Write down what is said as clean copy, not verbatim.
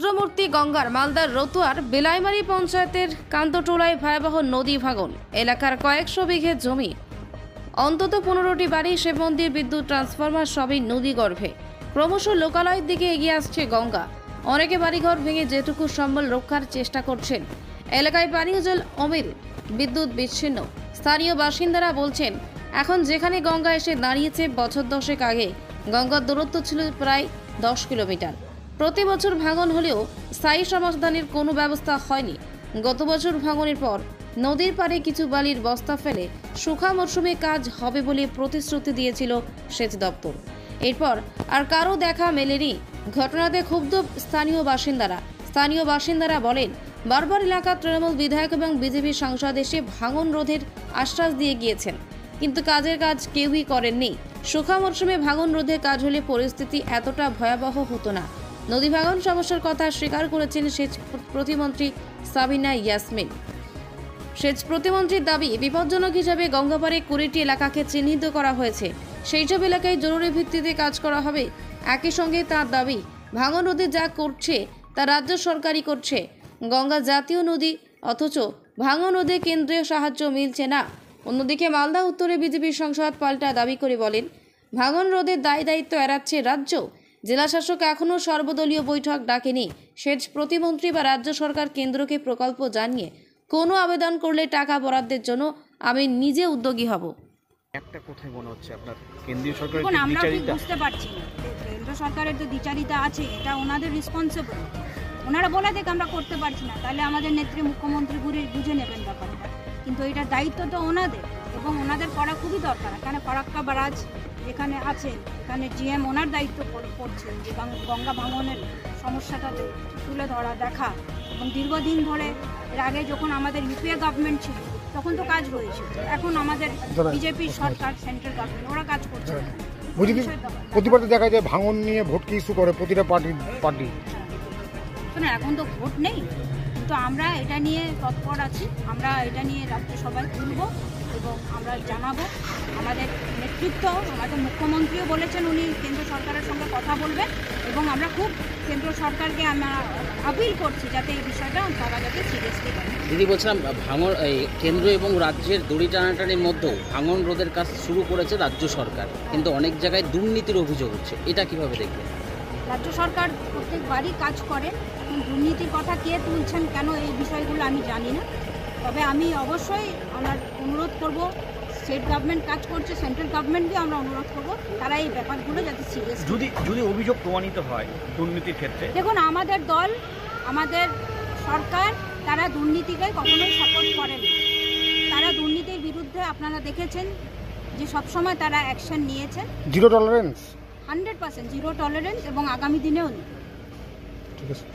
রুদ্রমূর্তি গঙ্গার মালদার রতুয়ার বেলাইমারি পঞ্চায়েতের কান্তটোলায় ভয়াবহ নদী ভাঙন। এলাকার কয়েকশো বিঘে জমি, অন্তত 15টি বাড়ি, শিব মন্দির, বিদ্যুৎ ট্রান্সফরমার সবই নদী গর্ভে। ক্রমশ লোকালয়ের দিকে এগিয়ে আসছে গঙ্গা। অনেকে বাড়িঘর ভেঙে যেটুকু সম্বল রক্ষার চেষ্টা করছেন। এলাকায় পানীয় জল অমিল, বিদ্যুৎ বিচ্ছিন্ন। স্থানীয় বাসিন্দারা বলছেন, এখন যেখানে গঙ্গা এসে দাঁড়িয়েছে, বছর 10 আগে গঙ্গার দূরত্ব ছিল প্রায় 10 কিলোমিটার। প্রতি বছর ভাঙন হলেও স্থায়ী সমাধানের কোনো ব্যবস্থা হয়নি। গত বছর ভাঙনের পর নদীর পাড়ে কিছু বালির বস্তা ফেলে শুখা মরশুমে কাজ হবে বলে প্রতিশ্রুতি দিয়েছিল সেচ দপ্তর। এরপর আর কারো দেখা মেলেনি। ঘটনাতে ক্ষুব্ধ স্থানীয় বাসিন্দারা বলেন, বারবার এলাকার তৃণমূল বিধায়ক এবং বিজেপি সাংসদ এসে ভাঙন রোধের আশ্বাস দিয়ে গিয়েছেন, কিন্তু কাজের কাজ কেউই করেননি। শুখা মরশুমে ভাঙন রোধের কাজ হলে পরিস্থিতি এতটা ভয়াবহ হতো না। নদী ভাঙন সমস্যার কথা স্বীকার করেছেন সেচ প্রতিমন্ত্রী সাবিনা ইয়াসমিন। সেচ প্রতিমন্ত্রীর দাবি, বিপজ্জনক হিসাবে গঙ্গাপাড়ে 20টি এলাকাকে চিহ্নিত করা হয়েছে। সেই সব এলাকায় জরুরি ভিত্তিতে কাজ করা হবে। একই সঙ্গে তার দাবি, ভাঙন রোধে যা করছে তা রাজ্য সরকারই করছে। গঙ্গা জাতীয় নদী, অথচ ভাঙন রোধে কেন্দ্রীয় সাহায্য মিলছে না। অন্যদিকে মালদা উত্তরে বিজেপি সাংসদ পাল্টা দাবি করে বলেন, ভাঙন রোধের দায়িত্ব এড়াচ্ছে রাজ্য। জেলা শাসক এখনও সর্বদলীয় বৈঠক ডাকেনি। সেচ প্রতিমন্ত্রী বা রাজ্য সরকার কেন্দ্রকে প্রকল্প জানিয়ে কোনো আবেদন করলে টাকা বরাদ্দের জন্য আমি নিজে উদ্যোগী হব। একটা কোথায় মনে হচ্ছে আপনার কেন্দ্রীয় সরকারের আমরা বুঝতে পারছি না। কেন্দ্র সরকারের তো দ্বিচারিতা আছে, এটা ওনাদের রেসপন্সিবল। ওনারা বলে দেখ আমরা করতে পারছি না, তাহলে আমাদের নেত্রী মুখ্যমন্ত্রী বুঝে নেবেন ব্যাপারটা। কিন্তু এটার দায়িত্ব তো ওনাদের, এবং ওনাদের করা খুবই দরকার। এখানে ফারাক্কা বারাজ যেখানে আছেন, এখানে জিএম ওনার দায়িত্ব করছেন যে গঙ্গা ভাঙনের সমস্যাটা তুলে ধরা, দেখা। এবং দীর্ঘদিন ধরে এর আগে যখন আমাদের ইউপিএ গভর্নমেন্ট ছিল তখন তো কাজ হয়েছিল। এখন আমাদের বিজেপি সরকার, সেন্ট্রাল গভর্নমেন্ট, ওরা কাজ করছে। প্রতিবাদে দেখা যায় ভাঙন নিয়ে ভোটকে ইস্যু করে প্রতিটা পার্টি। এখন তো ভোট নেই, কিন্তু আমরা এটা নিয়ে তৎপর আছি। আমরা এটা নিয়ে রাজ্য সবাই তুলব এবং আমরা জানাবো। আমাদের নেতৃত্ব, আমাদের মুখ্যমন্ত্রীও বলেছেন উনি কেন্দ্র সরকারের সঙ্গে কথা বলবেন, এবং আমরা খুব কেন্দ্র সরকারকে আমরা আপিল করছি যাতে এই বিষয়টা তারা যাতে সিরিয়াসলি করে। দিদি, বলছিলাম ভাঙন কেন্দ্র এবং রাজ্যের দড়ি টানাটানির মধ্যেও ভাঙন রোধের কাজ শুরু করেছে রাজ্য সরকার, কিন্তু অনেক জায়গায় দুর্নীতির অভিযোগ হচ্ছে। এটা কিভাবে দেখবেন? রাজ্য সরকার প্রত্যেকবারই কাজ করে। দুর্নীতির কথা কে তুলছেন, কেন, এই বিষয়গুলো আমি জানি না। তবে আমি অবশ্যই আমার অনুরোধ করব, স্টেট গভর্নমেন্ট কাজ করছে, সেন্ট্রাল গভর্নমেন্টকে আমরা অনুরোধ করব তারা এই ব্যাপারগুলো যাতে সিরিয়াস। যদি অভিযোগ প্রমাণিত হয় দুর্নীতির ক্ষেত্রে, দেখুন আমাদের দল, আমাদের সরকার, তারা দুর্নীতিকে কখনোই সাপোর্ট করেন। তারা দুর্নীতির বিরুদ্ধে আপনারা দেখেছেন যে সবসময় তারা অ্যাকশন নিয়েছেন। 0 টলারেন্স, 100% 0 টলারেন্স, এবং আগামী দিনেও নেই। ঠিক আছে।